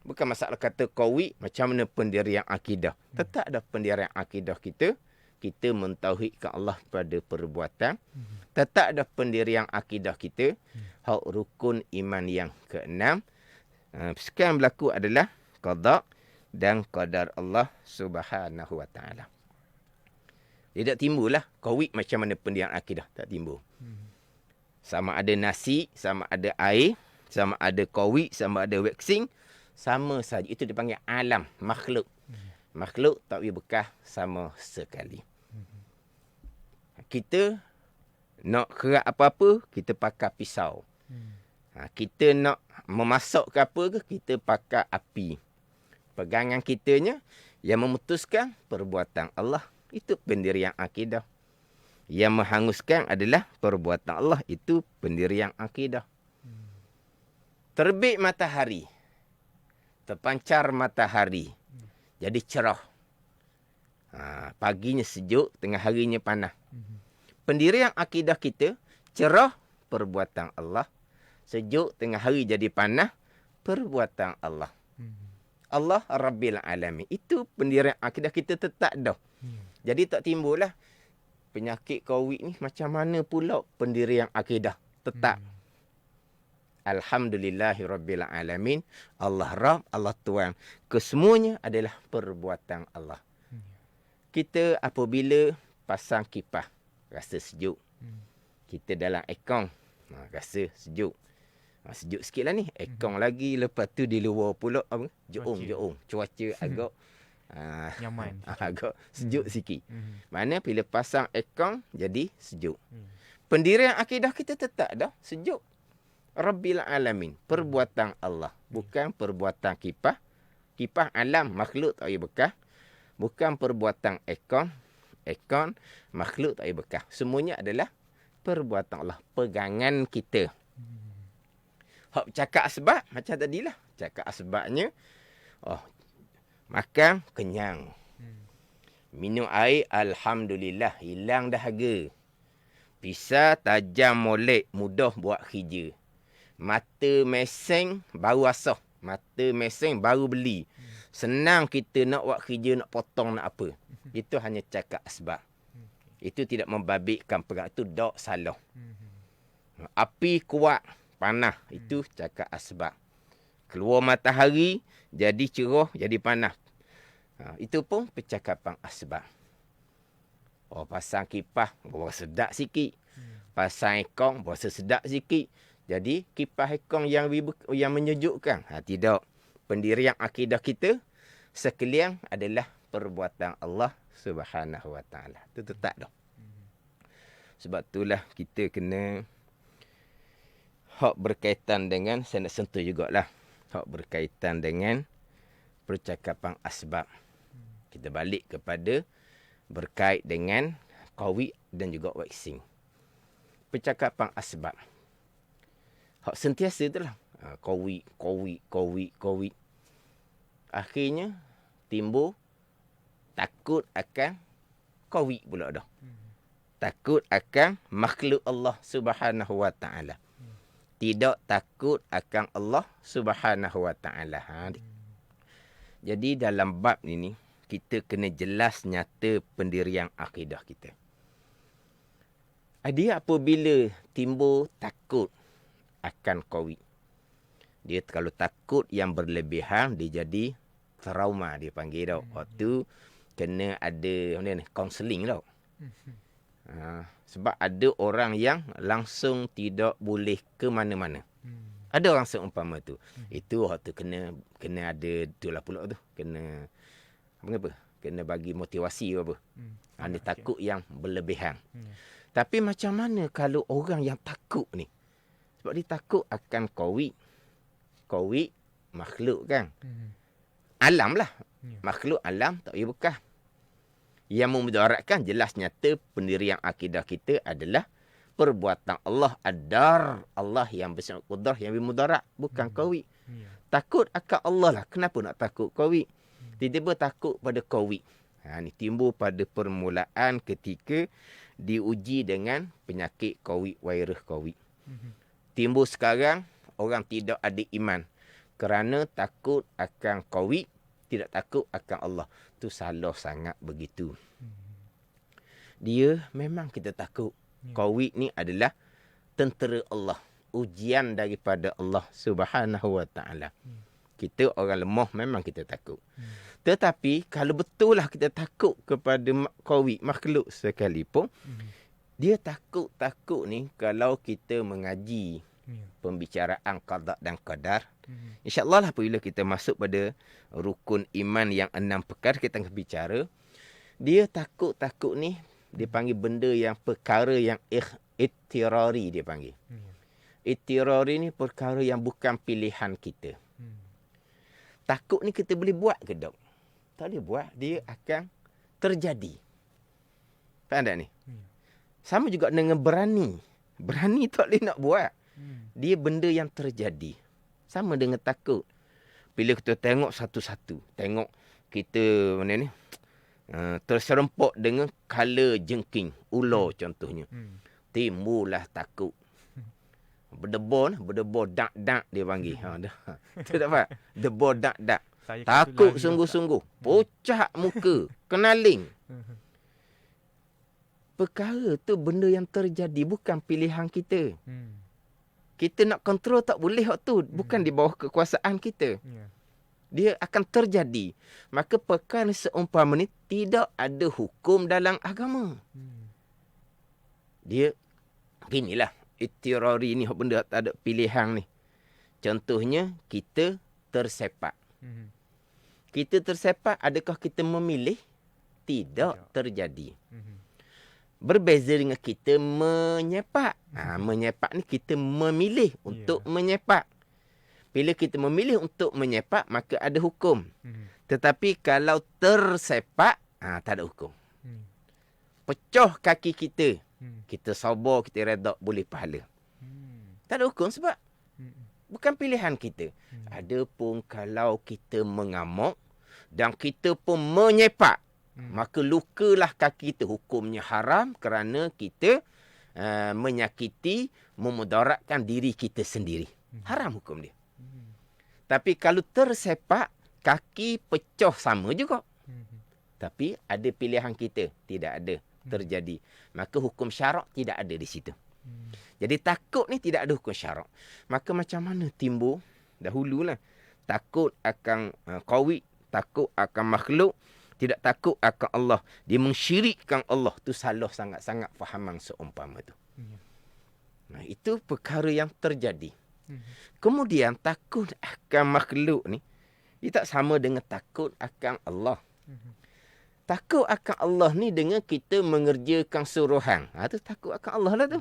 Bukan masalah kata COVID, macam mana pendirian akidah. Tetap ada pendirian akidah kita. Kita mentauhidkan Allah pada perbuatan. Tetap ada pendirian akidah kita. Hak rukun iman yang ke-6. Sekarang berlaku adalah qada dan qadar Allah Subhanahu Wa Taala. Dia tak timbul lah. COVID macam mana pendirian akidah. Tak timbul. Sama ada nasi, sama ada air, sama ada COVID, sama ada vaksin, sama saja. Itu dipanggil alam, makhluk. Makhluk tak boleh bekah sama sekali. Kita nak kerak apa-apa, kita pakai pisau. Kita nak memasak ke apa ke, kita pakai api. Pegangan kitanya yang memutuskan perbuatan Allah. Itu pendirian akidah. Yang menghanguskan adalah perbuatan Allah. Itu pendirian akidah. Terbit matahari. Terpancar matahari. Jadi cerah. Paginya sejuk, tengah harinya panas. Pendirian akidah kita, cerah, perbuatan Allah. Sejuk, tengah hari jadi panas, perbuatan Allah. Allah Rabbil Alamin. Itu pendirian akidah kita tetap dah. Jadi tak timbul lah penyakit COVID ni macam mana pula pendirian akidah. Tetap. Alhamdulillahi Rabbil Alamin. Allah Rabb, Allah Tuan. Kesemuanya adalah perbuatan Allah. Kita apabila pasang kipas, rasa sejuk. Kita dalam aircon, rasa sejuk. Sejuk sikit lah ni. Aircon lagi. Lepas tu di luar pula apa? Jeung. Cuaca agak nyaman. Agak sejuk sikit. Mana bila pasang aircon jadi sejuk. pendirian akidah kita tetap dah sejuk. Rabbil alamin, perbuatan Allah, bukan perbuatan kipah. Kipah alam, makhluk tak payah bekah. Bukan perbuatan ekon, makhluk tak payah bekah. Semuanya adalah perbuatan Allah, pegangan kita. Hak cakap sebab macam tadilah. Cakap sebabnya makan kenyang. Minum air alhamdulillah, hilang dahaga. Pisah tajam molek, mudah buat kerja. Mata meseng baru asah. Mata meseng baru beli. Senang kita nak buat kerja, nak potong, nak apa. Itu hanya cakap sebab. Itu tidak membabitkan perang. Itu dok salah. Api kuat, panas. Itu cakap asbab. Keluar matahari, jadi cerah, jadi panas. Itu pun percakapan asbab. Pasang kipas, berasa sedap sikit. Pasang ekong, berasa sedap sikit. Jadi, kipas ekong yang menyejukkan. Tidak. Pendirian akidah kita, sekalian adalah perbuatan Allah Subhanahu Wa Taala. Itu tetap dah. Sebab itulah kita kena hak berkaitan dengan, saya nak sentuh jugalah, hak berkaitan dengan percakapan asbab. Kita balik kepada berkait dengan COVID dan juga vaksin. Percakapan asbab. Hak sentiasa itulah. COVID. Akhirnya timbul takut akan COVID pula dah. Takut akan makhluk Allah Subhanahu Wa Taala. Tidak takut akan Allah Subhanahu Wa Taala. Jadi dalam bab ini kita kena jelas nyata pendirian akidah kita. Dia apabila timbul takut akan COVID. Dia kalau takut yang berlebihan, dia jadi trauma, dia panggil tau. Waktu kena ada counselling tau. Sebab ada orang yang langsung tidak boleh ke mana-mana. Ada orang seumpama tu. Itu waktu kena ada itulah pula tu. Kena apa? Kena bagi motivasi apa. Dia takut yang berlebihan. Tapi macam mana kalau orang yang takut ni? Sebab dia takut akan COVID. COVID makhluk kan. Alam lah. Makhluk alam tak payah bekah. Yang memudaratkan jelas nyata pendirian akidah kita adalah perbuatan Allah. Ad-dar. Allah yang bersifat qudrah, yang bermudarat. Bukan COVID. Takut akan Allah lah. Kenapa nak takut COVID? Tiba-tiba takut pada COVID. Ini timbul pada permulaan ketika diuji dengan penyakit COVID, virus COVID. Timbul sekarang, orang tidak ada iman. Kerana takut akan COVID, tidak takut akan Allah. Itu salah sangat begitu. Dia memang kita takut. COVID ni adalah tentera Allah. Ujian daripada Allah Subhanahu Wa Taala. Kita orang lemah memang kita takut. Tetapi kalau betul lah kita takut kepada COVID, makhluk sekalipun, dia takut ni kalau kita mengaji pembicaraan qada dan qadar. InsyaAllah lah apabila kita masuk pada rukun iman yang 6 perkara kita akan bicara. Dia takut ni, dia panggil benda yang perkara yang ittirari dia panggil. Ittirari ni perkara yang bukan pilihan kita. Takut ni kita boleh buat ke dok? Tak boleh buat, dia akan terjadi. Faham tak ni? Sama juga dengan berani. Berani tak boleh nak buat. Dia benda yang terjadi. Sama dengan takut. Bila kita tengok satu-satu. Tengok kita mana ni? Terserempok dengan kala jengking. Ular contohnya. Timbullah takut. Berdebar dak-dak dia panggil. Tu tak apa? Debar dak-dak. Takut sungguh-sungguh. Pucat muka. Kenaling. Perkara tu benda yang terjadi. Bukan pilihan kita. Kita nak kontrol tak boleh waktu. Bukan di bawah kekuasaan kita. Dia akan terjadi. Maka perkara seumpama ni tidak ada hukum dalam agama. Dia beginilah. Ittirari ni benda tak ada pilihan ni. Contohnya kita tersepak. Kita tersepak, adakah kita memilih? Tidak terjadi. Berbeza dengan kita menyepak. Menyepak ni kita memilih untuk menyepak. Bila kita memilih untuk menyepak, maka ada hukum. Tetapi kalau tersepak, tak ada hukum. Pecah kaki kita, kita sabar, kita redha, boleh pahala. Tak ada hukum sebab bukan pilihan kita. Adapun kalau kita mengamuk dan kita pun menyepak, maka lukalah kaki kita. Hukumnya haram kerana kita menyakiti, memudaratkan diri kita sendiri. Haram hukum dia. Tapi kalau tersepak, kaki pecah sama juga. Tapi ada pilihan kita. Tidak ada terjadi. Maka hukum syarak tidak ada di situ. Jadi takut ni tidak ada hukum syarak. Maka macam mana timbul? Dahululah. Takut akan qawi, takut akan makhluk, tidak takut akan Allah. Dia mensyirikkan Allah. Tu salah sangat-sangat fahaman seumpama tu. Nah, itu perkara yang terjadi. Kemudian takut akan makhluk ni, dia tak sama dengan takut akan Allah. Takut akan Allah ni dengan kita mengerjakan suruhan. Tu takut akan Allah lah tu.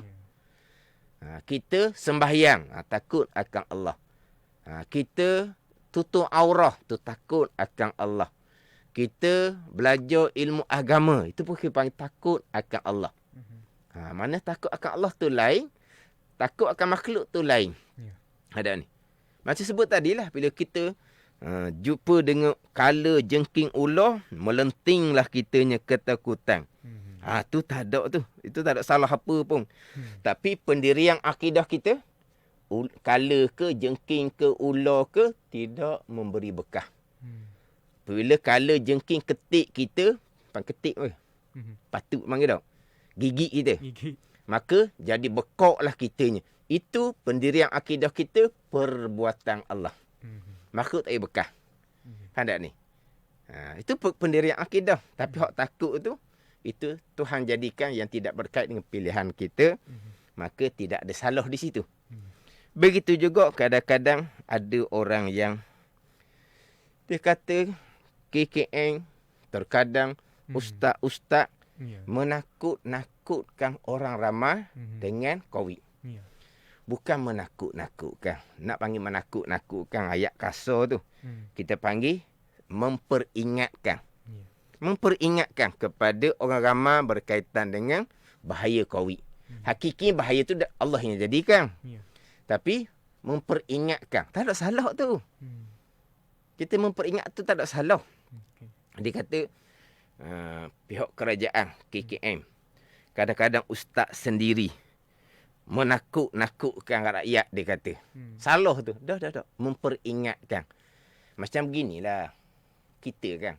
Kita sembahyang, takut akan Allah. Kita tutup aurah, tu takut akan Allah. Kita belajar ilmu agama, itu pun kita panggil takut akan Allah. Mana takut akan Allah tu lain, takut akan makhluk tu lain. Ada ni. Macam sebut tadilah, bila kita jumpa dengan kala jengking ular, melentinglah kitanya ketakutan. Tu tak ada tu. Itu tak ada salah apa pun. Tapi pendirian akidah kita, kala ke, jengking ke, ular ke, tidak memberi bekah. Bila kala jengking ketik kita, ketik apa? Patut panggil tak? Gigit kita. Maka jadi bekaklah kitanya. Itu pendirian akidah kita, perbuatan Allah. Makhluk tak ada bekah. Faham tak ni? Itu pendirian akidah. Tapi hak takut tu, itu Tuhan jadikan yang tidak berkait dengan pilihan kita. Maka tidak ada salah di situ. Begitu juga kadang-kadang ada orang yang dia kata KKN, terkadang ustaz-ustaz menakut-nakutkan orang ramai dengan COVID. Bukan menakut-nakutkan. Nak panggil menakut-nakutkan ayat kasar tu. Kita panggil memperingatkan. Memperingatkan kepada orang ramai berkaitan dengan bahaya COVID. Hakiki bahaya tu Allah yang jadikan. Tapi memperingatkan. Tak ada salah tu. Kita memperingat tu tak ada salah. Dia kata pihak kerajaan KKM, kadang-kadang ustaz sendiri menakut-nakutkan rakyat, dia kata. Salah tu. Dah. Memperingatkan. Macam beginilah kita kan.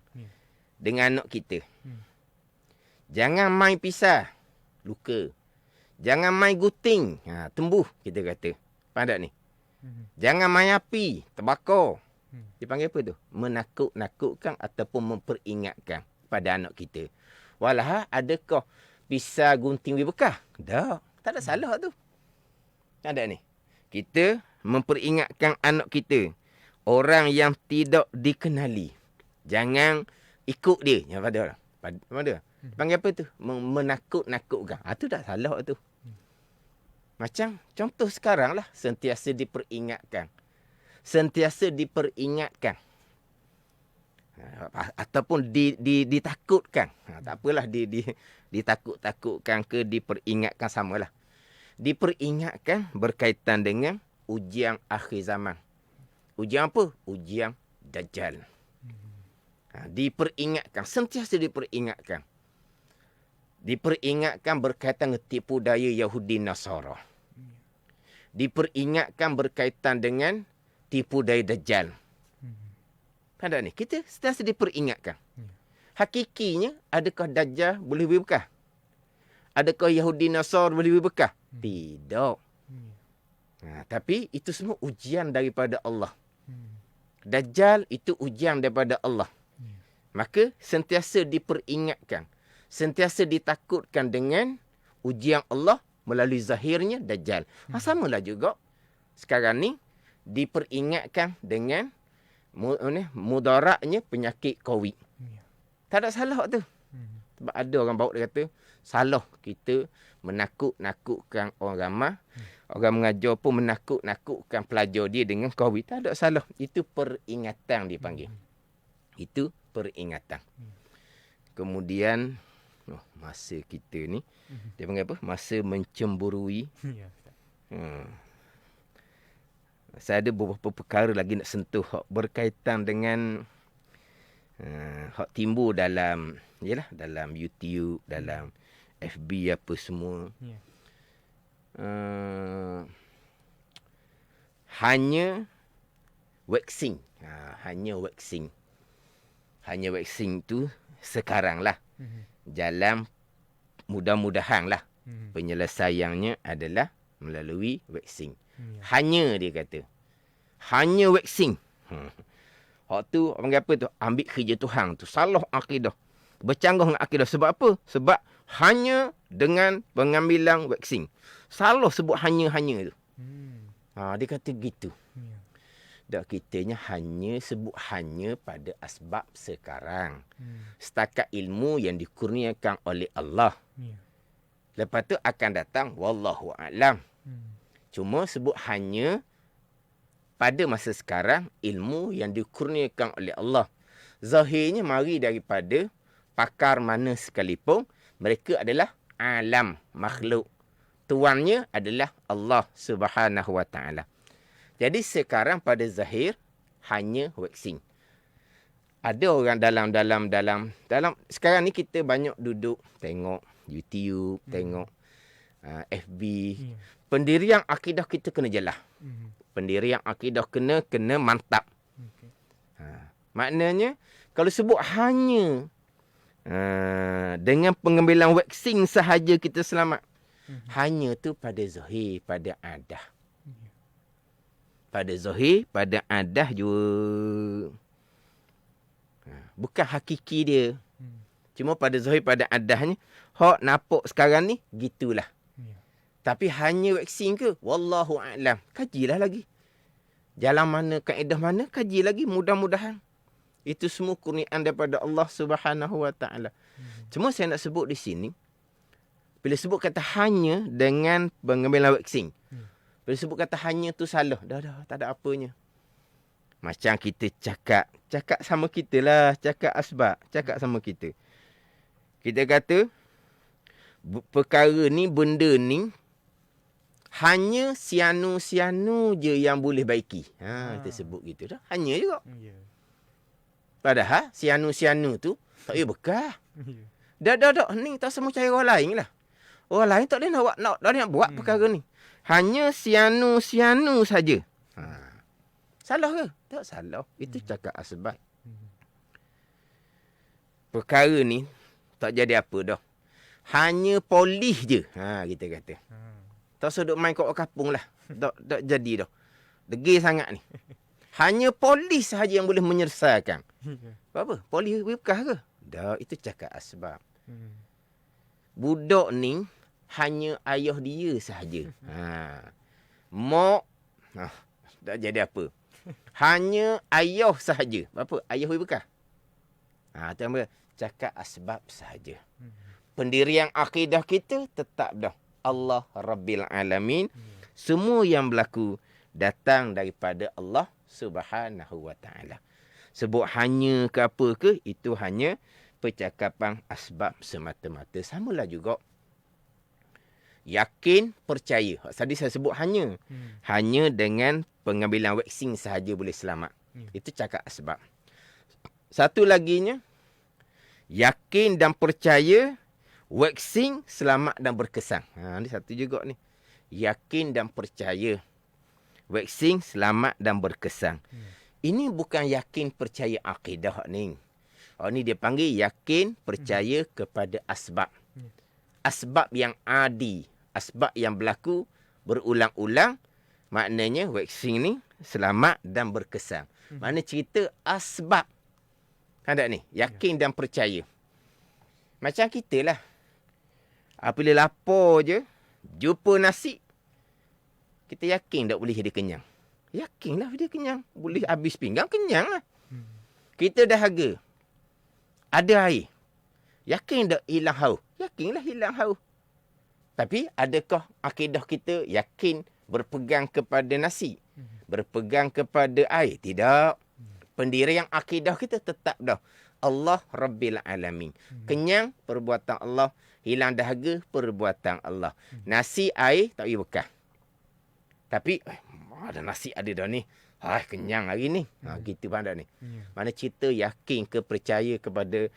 Dengan anak kita. Jangan main pisah, luka. Jangan main guting, tembuh, kita kata. Faham tak ni? Jangan main api, terbakar. Dia panggil apa tu? Menakut-nakutkan ataupun memperingatkan pada anak kita. Walah, adakah pisah gunting berbekah? Tak ada salah tu. Ada ni. Kita memperingatkan anak kita. Orang yang tidak dikenali. Jangan ikut dia. Yang pada. Panggil apa tu? Menakut-nakutkan. Tu tak salah tu. Macam contoh sekarang lah. Sentiasa diperingatkan. Ataupun ditakutkan. Tak apalah ditakut-takutkan ke diperingatkan, samalah. Diperingatkan berkaitan dengan ujian akhir zaman. Ujian apa? Ujian Dajjal. Diperingatkan, sentiasa diperingatkan. Diperingatkan berkaitan dengan tipu daya Yahudi Nasara. Diperingatkan berkaitan dengan tipu daya Dajjal. Faham tak ni? Kita sentiasa diperingatkan. Hakikinya, adakah Dajjal boleh beri bekah? Adakah Yahudi Nasar boleh beri bekah? Tidak. Tapi itu semua ujian daripada Allah. Dajjal itu ujian daripada Allah. Maka sentiasa diperingatkan. Sentiasa ditakutkan dengan ujian Allah melalui zahirnya Dajjal. Samalah juga sekarang ni diperingatkan dengan mudaratnya penyakit COVID. Tak ada salah tu. Sebab ada orang bawa dia kata, salah kita menakut-nakutkan orang ramai. Orang mengajar pun menakut-nakutkan pelajar dia dengan COVID. Tak ada salah. Itu peringatan dia panggil. Itu peringatan. Kemudian, masa kita ni, dia panggil apa? Masa mencemburui. Saya ada beberapa perkara lagi nak sentuh berkaitan dengan hak timbul dalam YouTube, dalam FB apa semua. Hanya waxing. Hanya waxing tu sekarang lah. Jalan mudah-mudahan lah. Penyelesaiannya adalah melalui waxing. Hanya dia kata. Hanya waxing. Hak tu, panggil apa tu? Ambil kerja Tuhan tu. Salah akidah. Bercanggah dengan akidah. Sebab apa? Sebab hanya dengan pengambilan vaksin. Salah sebut hanya-hanya tu. Dia kata gitu. Tak, kitanya hanya sebut hanya pada asbab sekarang. Setakat ilmu yang dikurniakan oleh Allah. Lepas tu akan datang wallahu a'lam. Cuma sebut hanya pada masa sekarang ilmu yang dikurniakan oleh Allah. Zahirnya mari daripada pakar mana sekalipun, mereka adalah alam makhluk. Tuannya adalah Allah Subhanahu Wa Taala. Jadi sekarang pada zahir hanya vaksin. Ada orang dalam sekarang ni kita banyak duduk tengok YouTube, tengok FB. Pendirian akidah kita kena jelas. Pendirian akidah kena mantap. Maknanya kalau sebut hanya dengan pengambilan vaksin sahaja kita selamat. Hanya tu pada zahir, pada adah. Pada zahir, pada adah juga. Bukan hakiki dia. Cuma pada zahir, pada adahnya, hak nampak sekarang ni, gitulah. Tapi hanya vaksin ke? Wallahu a'lam. Kajilah lagi. Jalan mana, kaedah mana, kaji lagi. Mudah-mudahan. Itu semua kurniaan daripada Allah Subhanahu Wa Taala. Cuma saya nak sebut di sini, bila sebut kata hanya dengan pengambilan vaksin. Bila sebut kata hanya tu salah. Dah, tak ada apanya. Macam kita cakap sama kita lah. Cakap asbab. Cakap sama kita. Kita kata, perkara ni, benda ni, hanya sianu-sianu je yang boleh baiki. Kita sebut gitu dah. Hanya juga. Padahal sianu-sianu tu tak payah bekah. Dah. Ni tak semua cara orang lain lah. Orang lain tak boleh nak buat perkara ni. Hanya sianu-sianu saja. Salah ke? Tak salah. Itu cakap asbab. Perkara ni tak jadi apa dah. Hanya polis je. Kita kata. Tak usah duk main kat kampung lah. Tak jadi dah. Degil sangat ni. Hanya polis sahaja yang boleh menyelesaikan. Apa? Polis bekah ke? Dah, itu cakap asbab. Budak ni hanya ayah dia sahaja. Mak tak jadi apa. Hanya ayah sahaja. Apa? Ayah bekah. Itu apa? Cakap asbab sahaja. Pendirian akidah kita tetap dah. Allah Rabbil Alamin. Semua yang berlaku datang daripada Allah Subhanahu Wa Taala. Sebut hanya ke apa ke, itu hanya percakapan asbab semata-mata. Samalah juga. Yakin, percaya. Tadi saya sebut hanya. Hanya dengan pengambilan vaksin sahaja boleh selamat. Itu cakap asbab. Satu laginya, yakin dan percaya vaksin selamat dan berkesan. Ini satu juga ni. Yakin dan percaya vaksin selamat dan berkesan. Ini bukan yakin percaya akidah ni. Ni dia panggil yakin percaya kepada asbab. Asbab yang adi. Asbab yang berlaku berulang-ulang. Maknanya vaksin ni selamat dan berkesan. Maknanya cerita asbab. Ada ni. Yakin dan percaya. Macam kita lah. Apabila lapar je, jumpa nasi, kita yakin tak boleh dia kenyang. Yakinlah dia kenyang. Boleh habis pinggang, kenyang lah. Kita dahaga. Ada air. Yakin tak hilang haus? Yakinlah hilang haus. Tapi adakah akidah kita yakin berpegang kepada nasi? Berpegang kepada air? Tidak. Pendirian akidah kita tetap dah. Allah Rabbil Alamin. Kenyang, perbuatan Allah. Hilang dahaga, perbuatan Allah. Nasi, air, tak payah bekas. Tapi, ada nasi ada dah ni. Kenyang hari ni. Gitu pandang ni. Mana cerita yakin ke percaya kepada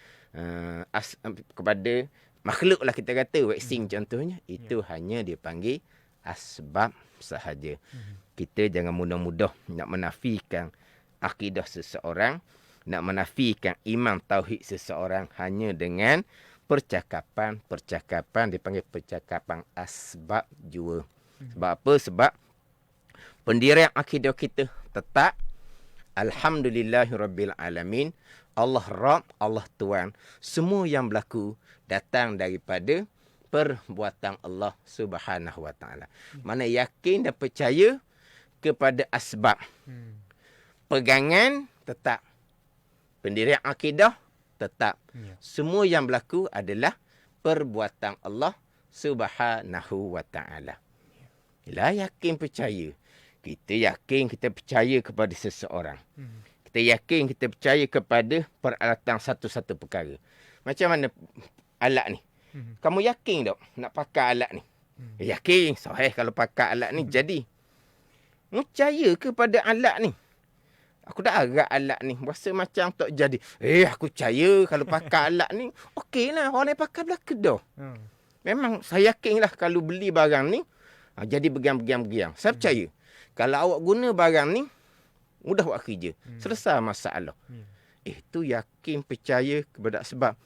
kepada makhluk lah kita kata. Waxing contohnya. Itu hanya dipanggil asbab sahaja. Kita jangan mudah-mudah nak menafikan akidah seseorang. Nak menafikan iman tauhid seseorang hanya dengan percakapan dipanggil percakapan asbab jua. Sebab apa? Sebab pendirian akidah kita tetap alhamdulillahirabbil alamin. Allah Rabb, Allah Tuhan. Semua yang berlaku datang daripada perbuatan Allah Subhanahu Wa Taala. Mana yakin dan percaya kepada asbab. Pegangan tetap. Pendirian akidah tetap. Semua yang berlaku adalah perbuatan Allah Subhanahu Wa Taala. Bila yakin percaya, kita yakin kita percaya kepada seseorang. Kita yakin kita percaya kepada peralatan satu-satu perkara. Macam mana alat ni? Kamu yakin tak nak pakai alat ni? Yakin. Sahih kalau pakai alat ni jadi. Percaya kepada alat ni. Aku dah agak alat ni. Rasa macam tak jadi. Aku percaya kalau pakai alat ni. Okey lah. Orang lain pakai belaka dah. Memang saya yakin lah kalau beli barang ni. Jadi bergiang-giang. Saya percaya. Kalau awak guna barang ni. Mudah buat kerja. Selesai masalah. Itu yakin percaya kepada sebab.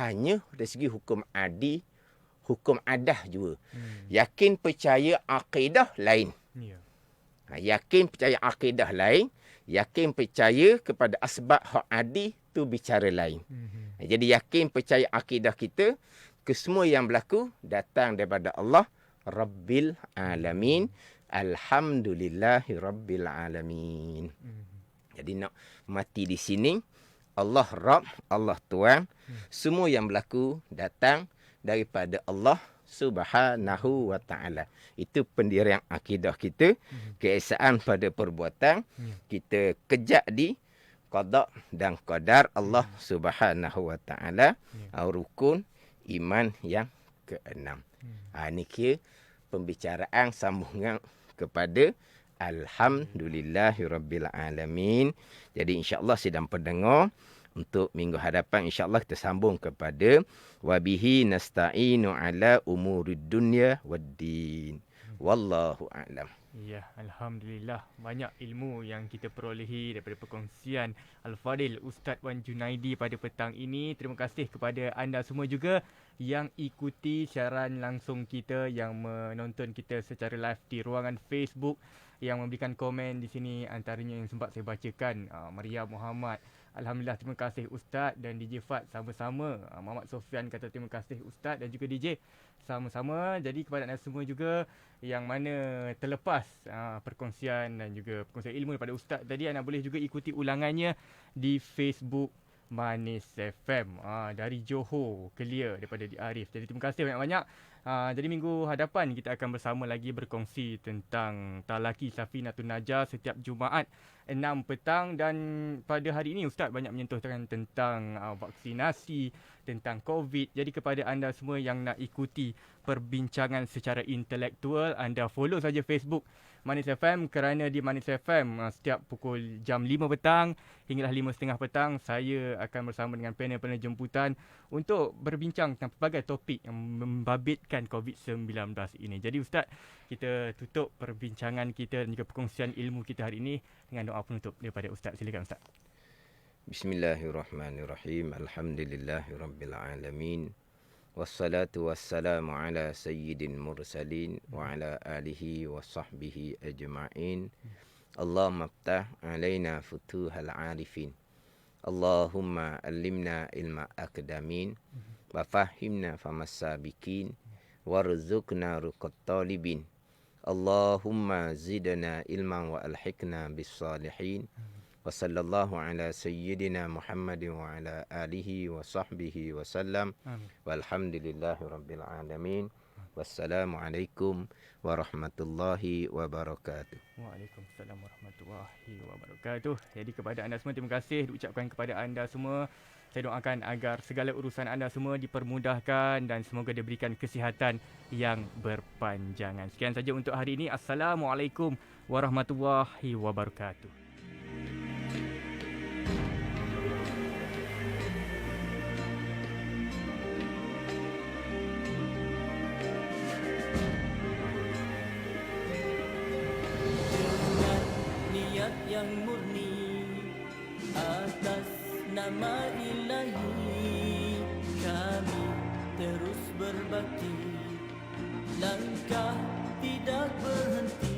Hanya dari segi hukum adi. Hukum adah juga. Yakin percaya akidah lain. Yakin percaya akidah lain. Yakin percaya kepada asbab hak adi tu bicara lain. Jadi yakin percaya akidah kita ke semua yang berlaku datang daripada Allah Rabbil Alamin. Alhamdulillahi Rabbil Alamin. Jadi nak mati di sini Allah Rabb, Allah Tuhan. Semua yang berlaku datang daripada Allah Subhanahu Wa Taala. Itu pendirian akidah kita. Keesaan pada perbuatan. Kita kejak di qada dan qadar Allah Subhanahu Wa Taala. Rukun iman yang keenam. Ini kira pembicaraan sambungan kepada Alhamdulillahirabbil alamin. Jadi insya-Allah sidang pendengar untuk minggu hadapan insya-Allah kita sambung kepada wabihi nasta'inu ala umurid dunya waddin. Wallahu a'lam. Ya, alhamdulillah banyak ilmu yang kita perolehi daripada perkongsian Al-Fadil Ustaz Wan Junaidi pada petang ini. Terima kasih kepada anda semua juga yang ikuti siaran langsung kita, yang menonton kita secara live di ruangan Facebook, yang memberikan komen di sini, antaranya yang sempat saya bacakan Maria Muhammad. Alhamdulillah, terima kasih Ustaz dan DJ Fat sama-sama. Muhammad Sofian kata terima kasih Ustaz dan juga DJ sama-sama. Jadi kepada anda semua juga yang mana terlepas perkongsian dan juga perkongsian ilmu daripada Ustaz tadi, anda boleh juga ikuti ulangannya di Facebook Manis FM dari Johor, clear daripada Di Arif. Jadi terima kasih banyak-banyak. Jadi minggu hadapan kita akan bersama lagi berkongsi tentang Talaki Safinatun Najah setiap Jumaat 6 petang. Dan pada hari ini Ustaz banyak menyentuhkan tentang vaksinasi, tentang COVID. Jadi kepada anda semua yang nak ikuti perbincangan secara intelektual, anda follow saja Facebook Manis FM, kerana di Manis FM setiap pukul jam 5 petang hinggalah 5.30 petang saya akan bersama dengan panel-panel jemputan untuk berbincang tentang pelbagai topik yang membabitkan COVID-19 ini. Jadi Ustaz, kita tutup perbincangan kita dan juga perkongsian ilmu kita hari ini dengan doa penutup daripada Ustaz. Silakan Ustaz. Bismillahirrahmanirrahim. Alhamdulillahirabbil alamin. Wassalatu wassalamu ala sayyidil mursalin wa ala alihi wa sahbihi ajma'in. Allahumma aftah alaina futuhal arifin. Allahumma allimna ilma akdamin wa fahimna famassabikin warzuqna ruqat talibin. Allahumma zidna ilman wa alhiqna bis salihin Wa sallallahu ala sayyidina Muhammadin wa ala alihi wa sahbihi wa sallam. Walhamdulillahi rabbil alamin. Wassalamualaikum warahmatullahi wabarakatuh. Waalaikumsalam warahmatullahi wabarakatuh. Jadi kepada anda semua, terima kasih diucapkan kepada anda semua. Saya doakan agar segala urusan anda semua dipermudahkan dan semoga diberikan kesihatan yang berpanjangan. Sekian saja untuk hari ini. Assalamualaikum warahmatullahi wabarakatuh. Yang murni atas nama Ilahi, kami terus berbakti, langkah tidak berhenti.